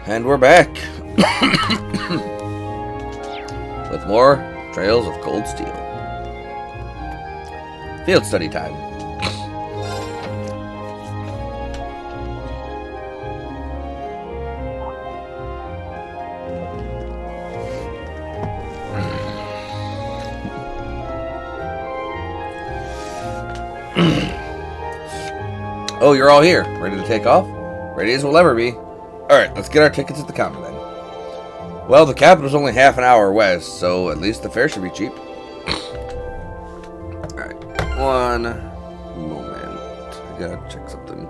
And we're back with more Trails of Cold Steel. Field study time. Oh, you're all here. Ready to take off? Ready as we'll ever be. Alright, let's get our tickets at the counter then. Well, the capital's only half an hour west, so at least the fare should be cheap. Alright, one moment. I gotta check something.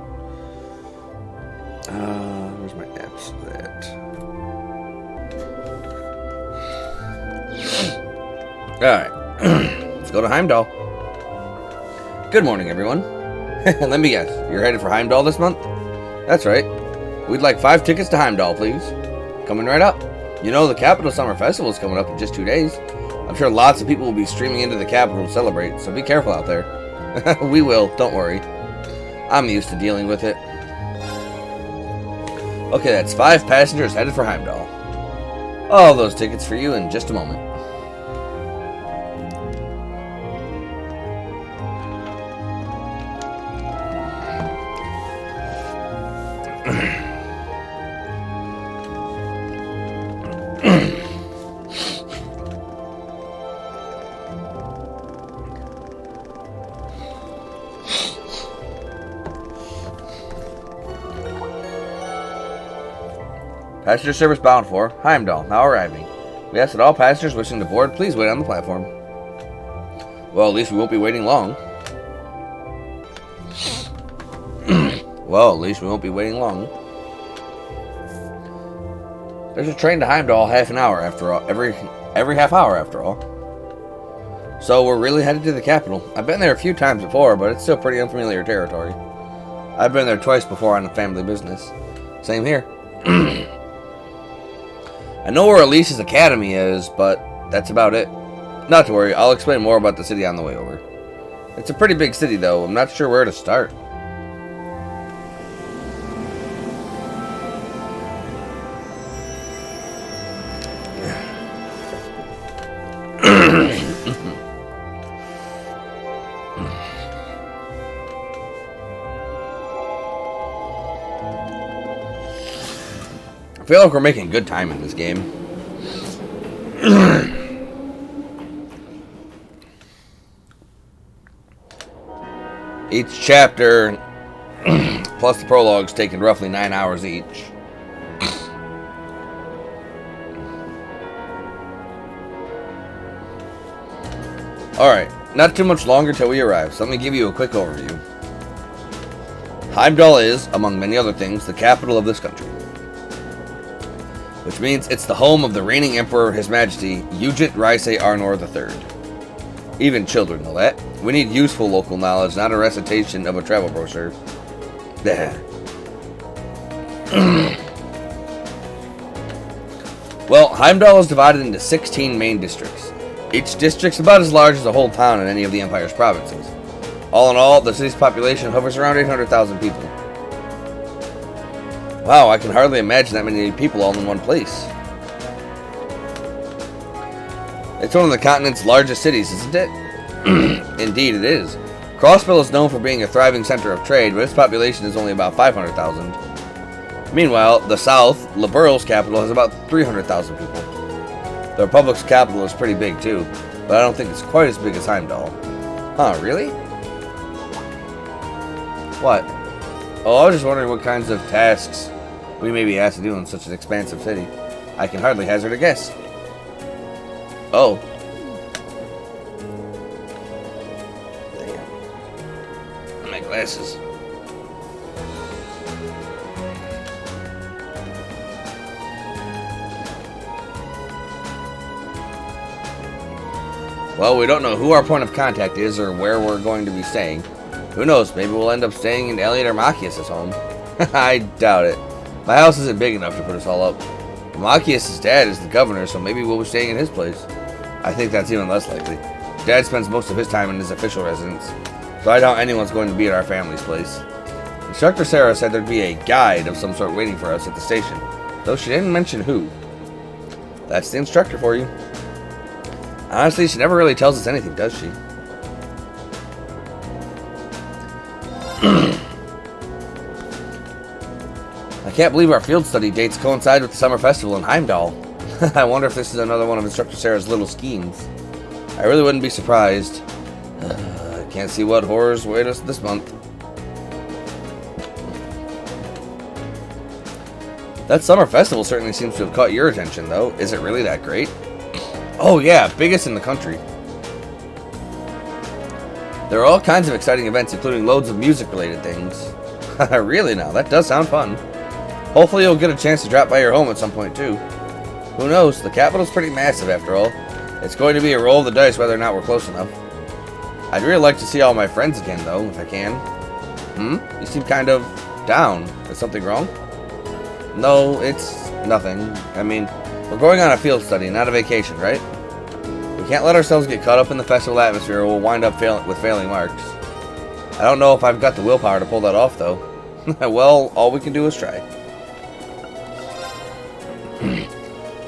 Where's my apps at? Alright, let's go to Heimdall. Good morning, everyone. Let me guess, you're headed for Heimdall this month? That's right. We'd like 5 tickets to Heimdall, please. Coming right up. You know, the Capital Summer Festival is coming up in just 2 days. I'm sure lots of people will be streaming into the Capital to celebrate, so be careful out there. We will, don't worry. I'm used to dealing with it. Okay, that's 5 passengers headed for Heimdall. All those tickets for you in just a moment. Passenger service bound for Heimdall, now arriving. We ask that all passengers wishing to board please wait on the platform. Well, at least we won't be waiting long. There's a train to Heimdall half an hour after all, every half hour after all. So we're really headed to the capital. I've been there a few times before, but it's still pretty unfamiliar territory. I've been there twice before on a family business. Same here. I know where Elise's Academy is, but that's about it. Not to worry, I'll explain more about the city on the way over. It's a pretty big city, though. I'm not sure where to start. I feel like we're making good time in this game. Each chapter, plus the prologue's taken roughly 9 hours each. Alright, not too much longer till we arrive, so let me give you a quick overview. Heimdall is, among many other things, the capital of this country. Which means it's the home of the reigning emperor, His Majesty, Ugit Raise Arnor III. Even children know that. We need useful local knowledge, not a recitation of a travel brochure. Well, Heimdall is divided into 16 main districts. Each district's about as large as a whole town in any of the Empire's provinces. All in all, the city's population hovers around 800,000 people. Wow, I can hardly imagine that many people all in one place. It's one of the continent's largest cities, isn't it? Indeed, it is. Crossbill is known for being a thriving center of trade, but its population is only about 500,000. Meanwhile, the south, Liberl's capital, has about 300,000 people. The Republic's capital is pretty big too, but I don't think it's quite as big as Heimdall. Huh, really? What? Oh, I was just wondering what kinds of tasks we may be asked to do in such an expansive city. I can hardly hazard a guess. Oh. Damn. My glasses. Well, we don't know who our point of contact is or where we're going to be staying. Who knows, maybe we'll end up staying in Elliot or Machias' home. I doubt it. My house isn't big enough to put us all up. Machias' dad is the governor, so maybe we'll be staying in his place. I think that's even less likely. Dad spends most of his time in his official residence, so I doubt anyone's going to be at our family's place. Instructor Sarah said there'd be a guide of some sort waiting for us at the station. though she didn't mention who. That's the instructor for you. Honestly, she never really tells us anything, does she? I can't believe our field study dates coincide with the summer festival in Heimdall. I wonder if this is another one of Instructor Sarah's little schemes. I really wouldn't be surprised. I can't see what horrors await us this month. That summer festival certainly seems to have caught your attention, though. Is it really that great? Oh yeah, biggest in the country. There are all kinds of exciting events, including loads of music-related things. Really now, that does sound fun. Hopefully you'll get a chance to drop by your home at some point, too. Who knows, the capital's pretty massive after all. It's going to be a roll of the dice whether or not we're close enough. I'd really like to see all my friends again, though, if I can. You seem kind of down. Is something wrong? No, it's nothing. I mean, we're going on a field study, not a vacation, right? We can't let ourselves get caught up in the festival atmosphere or we'll wind up with failing marks. I don't know if I've got the willpower to pull that off, though. Well, all we can do is try.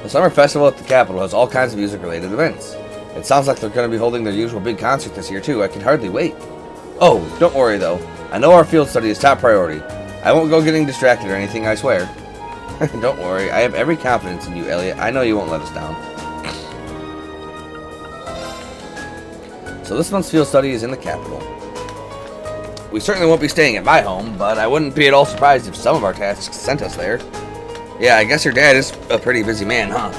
The summer festival at the Capitol has all kinds of music-related events. It sounds like they're going to be holding their usual big concert this year, too. I can hardly wait. Oh, don't worry, though. I know our field study is top priority. I won't go getting distracted or anything, I swear. Don't worry. I have every confidence in you, Elliot. I know you won't let us down. So this month's field study is in the Capitol. We certainly won't be staying at my home, but I wouldn't be at all surprised if some of our tasks sent us there. Yeah, I guess your dad is a pretty busy man, huh?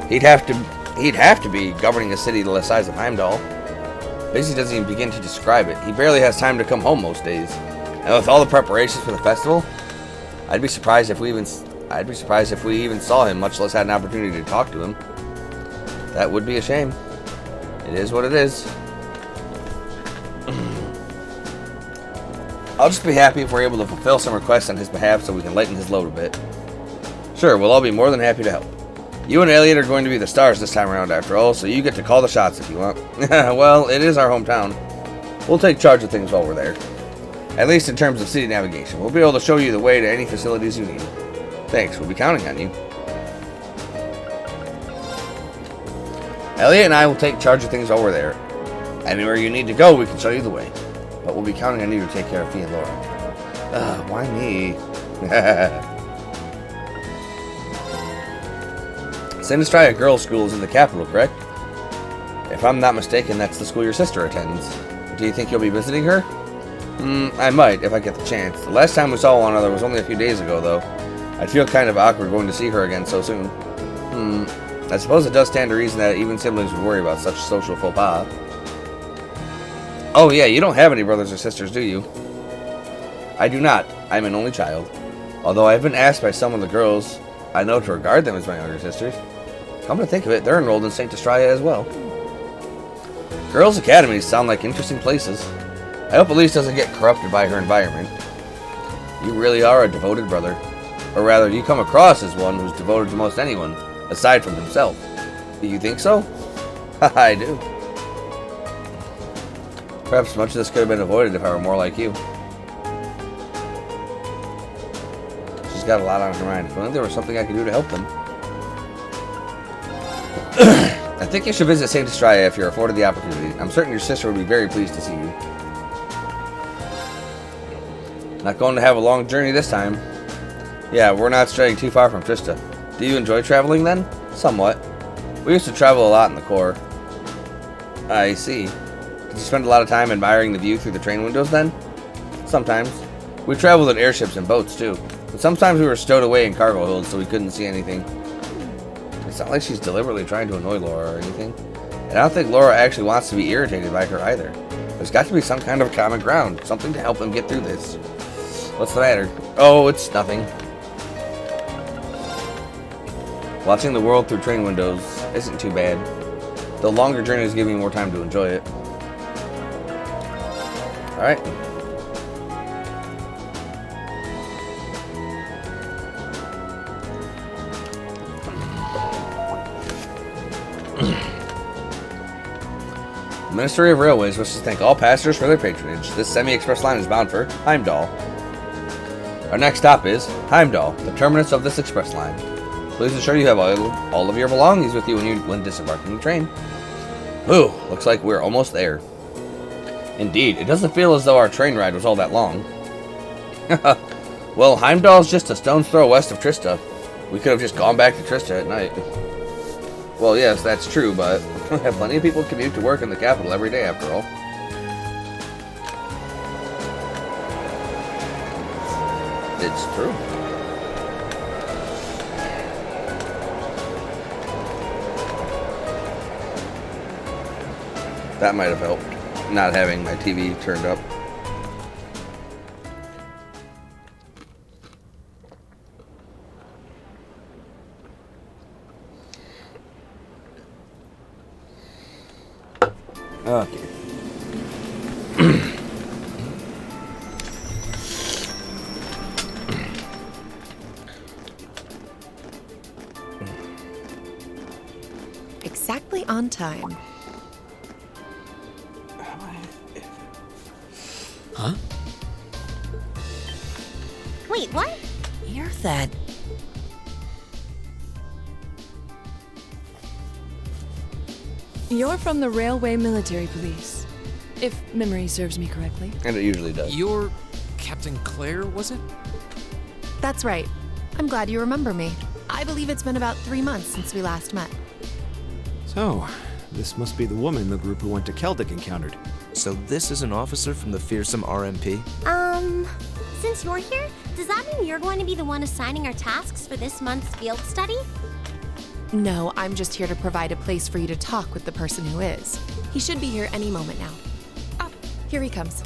He'd have to be governing a city the size of Heimdall. Busy doesn't even begin to describe it. He barely has time to come home most days. And with all the preparations for the festival, I'd be surprised if we even saw him, much less had an opportunity to talk to him. That would be a shame. It is what it is. I'll just be happy if we're able to fulfill some requests on his behalf so we can lighten his load a bit. Sure, we'll all be more than happy to help. You and Elliot are going to be the stars this time around after all, so you get to call the shots if you want. Well, it is our hometown. We'll take charge of things while we're there. At least in terms of city navigation. We'll be able to show you the way to any facilities you need. Thanks, we'll be counting on you. Elliot and I will take charge of things while we're there. Anywhere you need to go, we can show you the way. But we'll be counting on you to take care of Fee and Laura. Why me? Sinistria Girls' School is in the capital, correct? If I'm not mistaken, that's the school your sister attends. Do you think you'll be visiting her? I might, if I get the chance. The last time we saw one another was only a few days ago, though. I'd feel kind of awkward going to see her again so soon. I suppose it does stand to reason that even siblings would worry about such social faux pas. Oh yeah, you don't have any brothers or sisters, do you? I do not. I'm an only child. Although I've been asked by some of the girls I know to regard them as my younger sisters. Come to think of it, they're enrolled in St. Destria as well. Girls' academies sound like interesting places. I hope Elise doesn't get corrupted by her environment. You really are a devoted brother. Or rather, you come across as one who's devoted to most anyone, aside from himself. Do you think so? I do. Perhaps much of this could have been avoided if I were more like you. She's got a lot on her mind. If only there was something I could do to help them. I think you should visit St. Destria if you're afforded the opportunity. I'm certain your sister would be very pleased to see you. Not going to have a long journey this time. Yeah, we're not straying too far from Trista. Do you enjoy traveling then? Somewhat. We used to travel a lot in the Corps. I see. Did you spend a lot of time admiring the view through the train windows then? Sometimes. We traveled in airships and boats too. But sometimes we were stowed away in cargo holds so we couldn't see anything. It's not like she's deliberately trying to annoy Laura or anything. And I don't think Laura actually wants to be irritated by her either. There's got to be some kind of common ground. Something to help them get through this. What's the matter? Oh, it's nothing. Watching the world through train windows isn't too bad. The longer journeys give me more time to enjoy it. Alright. The Ministry of Railways wishes to thank all passengers for their patronage. This semi-express line is bound for Heimdall. Our next stop is Heimdall, the terminus of this express line. Please ensure you have all of your belongings with you when disembarking the train. Ooh, looks like we're almost there. Indeed, it doesn't feel as though our train ride was all that long. Well, Heimdall's just a stone's throw west of Trista. We could have just gone back to Trista at night. Well, yes, that's true, but plenty of people commute to work in the capital every day after all. It's true. That might have helped, not having my TV turned up. Okay. Exactly on time. Huh? Wait, what? You're that... You're from the Railway Military Police, if memory serves me correctly. And it usually does. You're Captain Claire, was it? That's right. I'm glad you remember me. I believe it's been about 3 months since we last met. So, this must be the woman the group who went to Keldic encountered. So this is an officer from the fearsome RMP? Since you're here, does that mean you're going to be the one assigning our tasks for this month's field study? No, I'm just here to provide a place for you to talk with the person who is. He should be here any moment now. Ah, here he comes.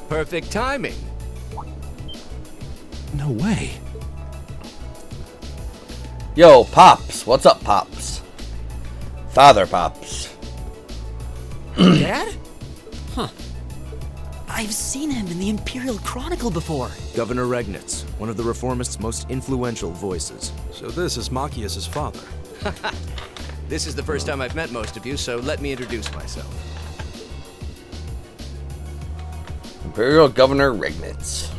Perfect timing. No way. Yo, Pops. What's up, Pops? Father Pops. Dad? Huh. I've seen him in the Imperial Chronicle before. Governor Regnitz, one of the Reformists' most influential voices. So this is Machias' father. This is the first time I've met most of you, so let me introduce myself. Imperial Governor Regnitz.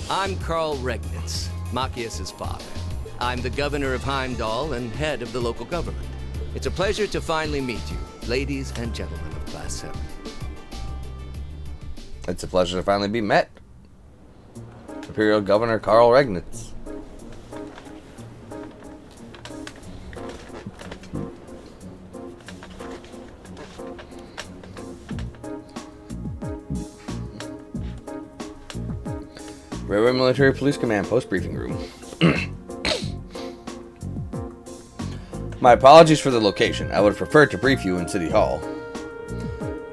I'm Carl Regnitz, Machias' father. I'm the governor of Heimdall and head of the local government. It's a pleasure to finally meet you, ladies and gentlemen of Class 7. It's a pleasure to finally be met. Imperial Governor Carl Regnitz. Railway Military Police Command Post Briefing Room. My apologies for the location. I would have preferred to brief you in City Hall.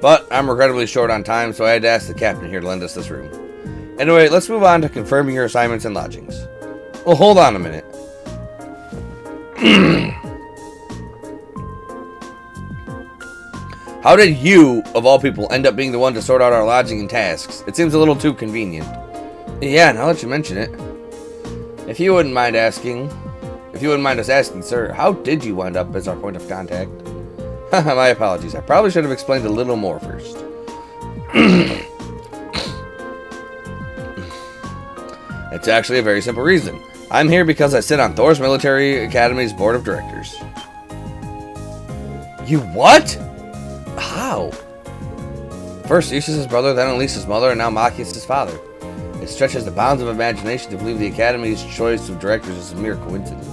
But I'm regrettably short on time, so I had to ask the captain here to lend us this room. Anyway, let's move on to confirming your assignments and lodgings. Well, hold on a minute. How did you, of all people, end up being the one to sort out our lodging and tasks? It seems a little too convenient. Yeah, now that you mention it. If you wouldn't mind us asking, sir, how did you wind up as our point of contact? My apologies. I probably should have explained a little more first. It's actually a very simple reason. I'm here because I sit on Thor's Military Academy's board of directors. You what? How? First Eustace's brother, then Elisa's mother, and now Machias' father. It stretches the bounds of imagination to believe the Academy's choice of directors is a mere coincidence.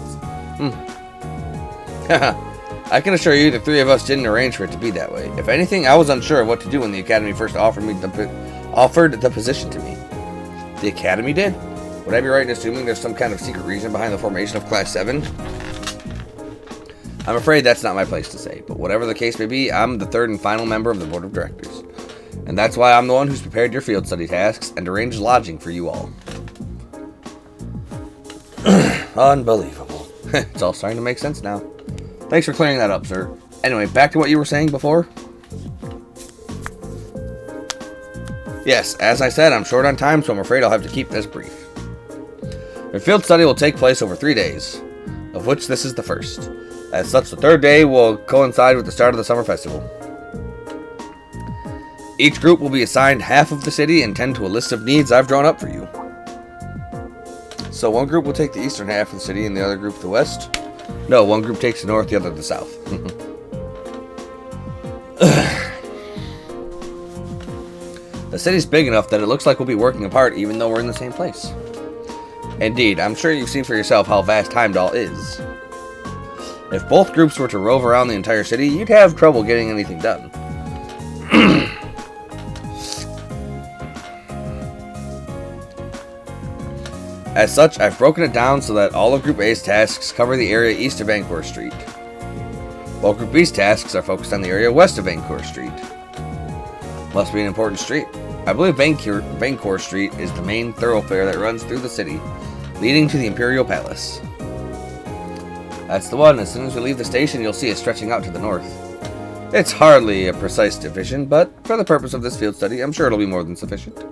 I can assure you the three of us didn't arrange for it to be that way. If anything, I was unsure of what to do when the Academy first offered the position to me. The Academy did? Would I be right in assuming there's some kind of secret reason behind the formation of Class 7? I'm afraid that's not my place to say, but whatever the case may be, I'm the third and final member of the Board of Directors. And that's why I'm the one who's prepared your field study tasks and arranged lodging for you all. Unbelievable. It's all starting to make sense now. Thanks for clearing that up, sir. Anyway, back to what you were saying before. Yes, as I said, I'm short on time, so I'm afraid I'll have to keep this brief. Your field study will take place over 3 days, of which this is the first. As such, the third day will coincide with the start of the summer festival. Each group will be assigned half of the city and tend to a list of needs I've drawn up for you. So one group will take the eastern half of the city and the other group the west? No, one group takes the north, the other the south. The city's big enough that it looks like we'll be working apart even though we're in the same place. Indeed, I'm sure you've seen for yourself how vast Heimdall is. If both groups were to rove around the entire city, you'd have trouble getting anything done. As such, I've broken it down so that all of Group A's tasks cover the area east of Vancouver Street, while Group B's tasks are focused on the area west of Vancouver Street. Must be an important street. I believe Vancouver Street is the main thoroughfare that runs through the city, leading to the Imperial Palace. That's the one. As soon as we leave the station, you'll see it stretching out to the north. It's hardly a precise division, but for the purpose of this field study, I'm sure it'll be more than sufficient.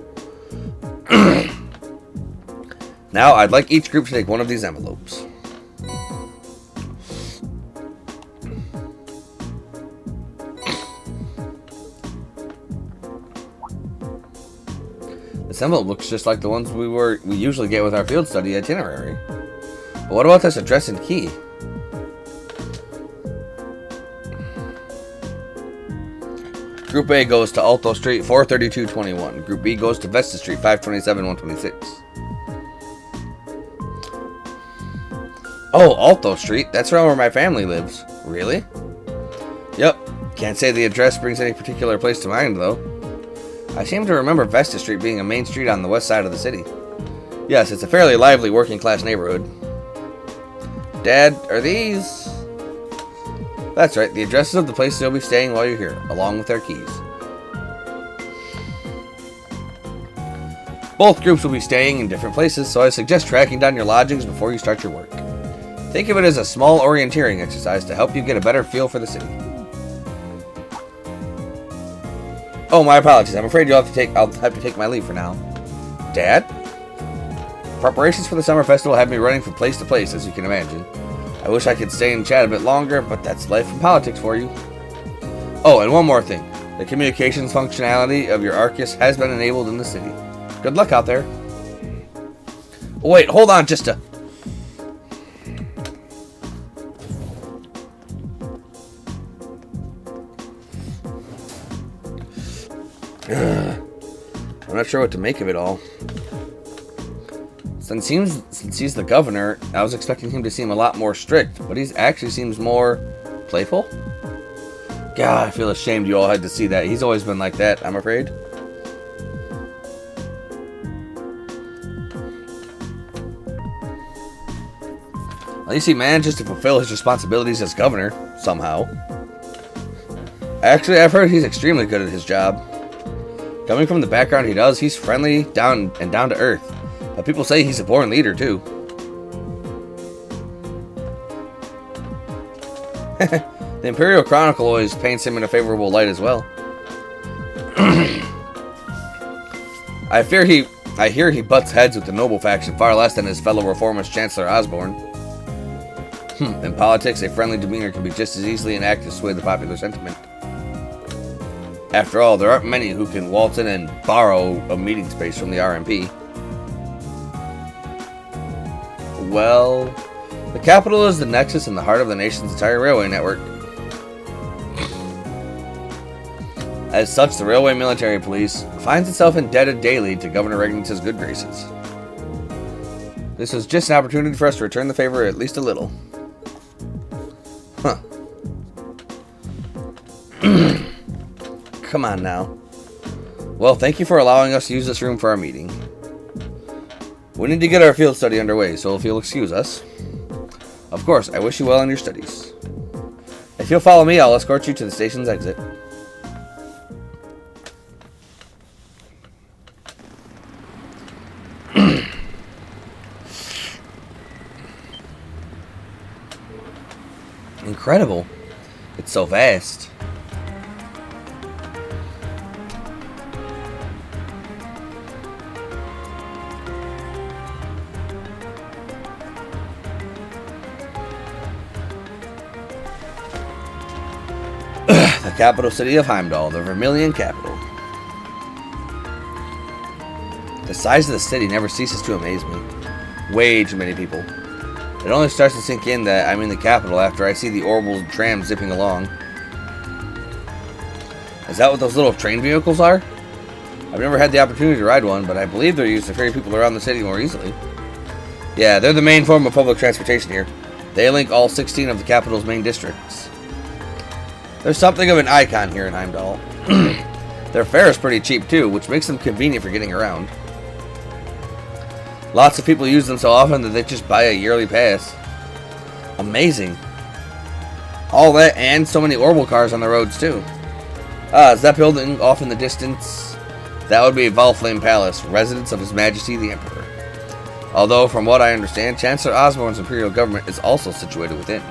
Now, I'd like each group to take one of these envelopes. This envelope looks just like the ones we usually get with our field study itinerary. But what about this address and key? Group A goes to Alto Street 43221. Group B goes to Vesta Street 527 126. Oh, Alto Street? That's around where my family lives. Really? Yep. Can't say the address brings any particular place to mind, though. I seem to remember Vesta Street being a main street on the west side of the city. Yes, it's a fairly lively working-class neighborhood. Dad, are these... That's right, the addresses of the places you'll be staying while you're here, along with their keys. Both groups will be staying in different places, so I suggest tracking down your lodgings before you start your work. Think of it as a small orienteering exercise to help you get a better feel for the city. Oh, my apologies. I'm afraid I'll have to take my leave for now. Dad? Preparations for the summer festival have me running from place to place, as you can imagine. I wish I could stay and chat a bit longer, but that's life and politics for you. Oh, and one more thing. The communications functionality of your Arceus has been enabled in the city. Good luck out there. Oh, wait, hold on just a... I'm not sure what to make of it all. Since he's the governor, I was expecting him to seem a lot more strict, but he actually seems more playful. God, I feel ashamed you all had to see that. He's always been like that, I'm afraid. At least he manages to fulfill his responsibilities as governor, somehow. Actually, I've heard he's extremely good at his job. Coming from the background he does, he's friendly, down to earth. But people say he's a born leader, too. The Imperial Chronicle always paints him in a favorable light as well. I hear he butts heads with the noble faction far less than his fellow reformist Chancellor Osborne. In politics, a friendly demeanor can be just as easily an act to sway the popular sentiment. After all, there aren't many who can waltz in and borrow a meeting space from the RMP. Well, the capital is the nexus in the heart of the nation's entire railway network. As such, the Railway Military Police finds itself indebted daily to Governor Regnance's good graces. This was just an opportunity for us to return the favor at least a little. Huh. Come on now. Well, thank you for allowing us to use this room for our meeting. We need to get our field study underway, so if you'll excuse us. Of course, I wish you well in your studies. If you'll follow me, I'll escort you to the station's exit. Incredible. It's so vast. The capital city of Heimdall, the Vermilion capital. The size of the city never ceases to amaze me. Way too many people. It only starts to sink in that I'm in the capital after I see the orbital tram zipping along. Is that what those little train vehicles are? I've never had the opportunity to ride one, but I believe they're used to ferry people around the city more easily. Yeah, they're the main form of public transportation here. They link all 16 of the capital's main districts. There's something of an icon here in Heimdall. Their fare is pretty cheap too, which makes them convenient for getting around. Lots of people use them so often that they just buy a yearly pass. Amazing. All that and so many orbital cars on the roads too. Ah, is that building off in the distance? That would be Valflame Palace, residence of His Majesty the Emperor. Although, from what I understand, Chancellor Osborne's imperial government is also situated within.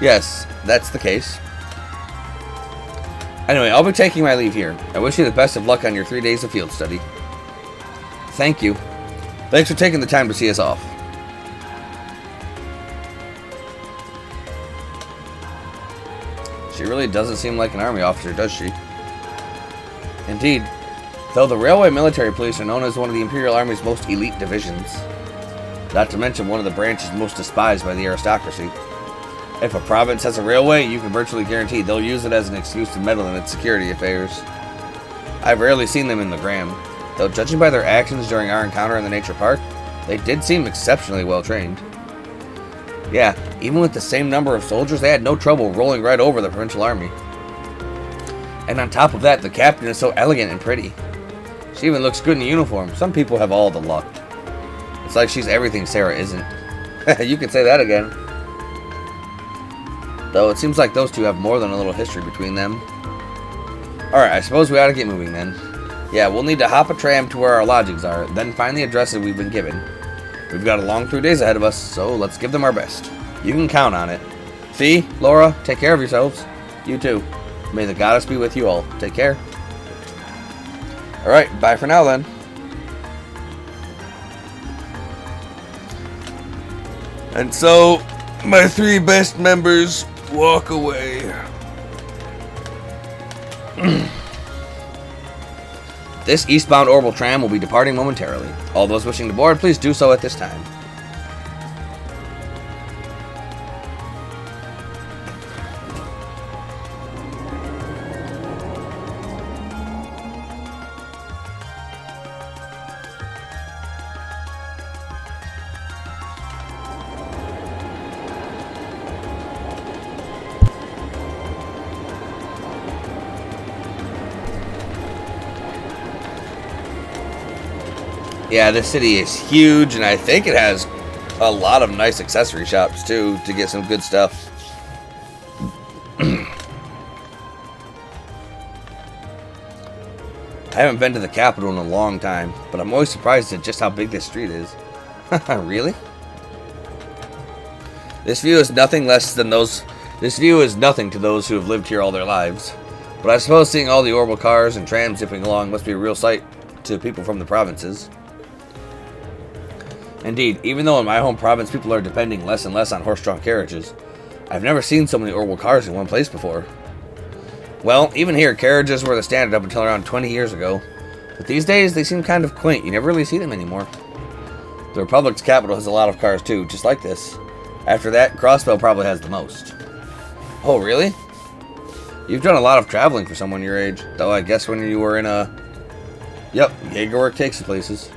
Yes, that's the case. Anyway, I'll be taking my leave here. I wish you the best of luck on your 3 days of field study. Thank you. Thanks for taking the time to see us off. She really doesn't seem like an army officer, does she? Indeed. Though the Railway Military Police are known as one of the Imperial Army's most elite divisions. Not to mention one of the branches most despised by the aristocracy. If a province has a railway, you can virtually guarantee they'll use it as an excuse to meddle in its security affairs. I've rarely seen them in the Gram, though judging by their actions during our encounter in the nature park, they did seem exceptionally well trained. Yeah, even with the same number of soldiers, they had no trouble rolling right over the provincial army. And on top of that, the captain is so elegant and pretty. She even looks good in uniform. Some people have all the luck. It's like she's everything Sarah isn't. You can say that again. Though it seems like those two have more than a little history between them. Alright, I suppose we ought to get moving then. Yeah, we'll need to hop a tram to where our lodgings are, then find the addresses we've been given. We've got a long 3 days ahead of us, so let's give them our best. You can count on it. Fee, Laura, take care of yourselves. You too. May the goddess be with you all. Take care. Alright, bye for now then. And so, my 3 best members walk away. This eastbound orbital tram will be departing momentarily. All those wishing to board, please do so at this time. Yeah, this city is huge, and I think it has a lot of nice accessory shops, too, to get some good stuff. I haven't been to the capital in a long time, but I'm always surprised at just how big this street is. Really? This view is nothing to those who have lived here all their lives. But I suppose seeing all the orbital cars and trams zipping along must be a real sight to people from the provinces. Indeed, even though in my home province people are depending less and less on horse-drawn carriages, I've never seen so many orbital cars in one place before. Well, even here, carriages were the standard up until around 20 years ago, but these days they seem kind of quaint. You never really see them anymore. The Republic's capital has a lot of cars too, just like this. After that, Crossbell probably has the most. Oh, really? You've done a lot of traveling for someone your age, though I guess when you were in a... Yep, Jaeger work takes you places.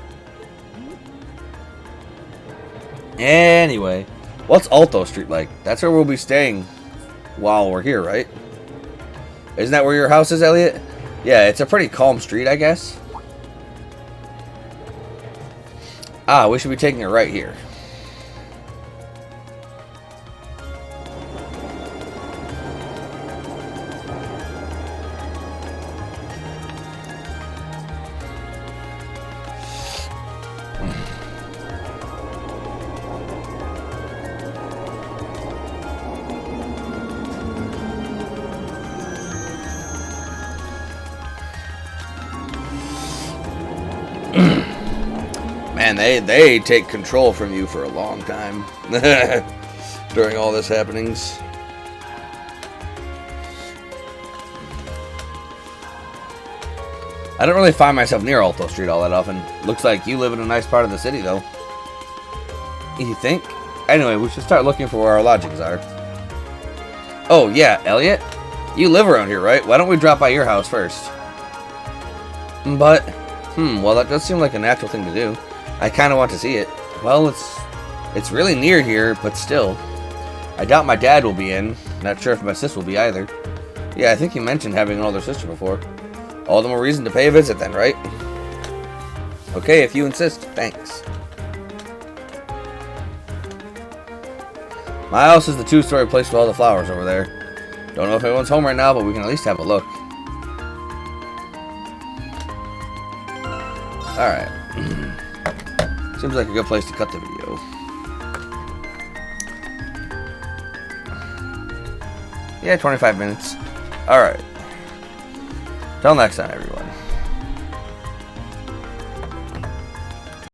Anyway, what's Alto Street like? That's where we'll be staying while we're here, right? Isn't that where your house is, Elliot? Yeah, it's a pretty calm street, I guess. Ah, we should be taking it right here. Man, they take control from you for a long time during all this happenings. I don't really find myself near Alto Street all that often. Looks like you live in a nice part of the city, though. You think? Anyway, we should start looking for where our lodgings are. Oh, yeah, Elliot? You live around here, right? Why don't we drop by your house first? But, well, that does seem like a natural thing to do. I kind of want to see it. Well, it's really near here, but still. I doubt my dad will be in. Not sure if my sis will be either. Yeah, I think you mentioned having an older sister before. All the more reason to pay a visit then, right? Okay, if you insist. Thanks. My house is the 2-story place with all the flowers over there. Don't know if anyone's home right now, but we can at least have a look. Alright. Seems like a good place to cut the video. Yeah, 25 minutes. Alright. Till next time, everyone.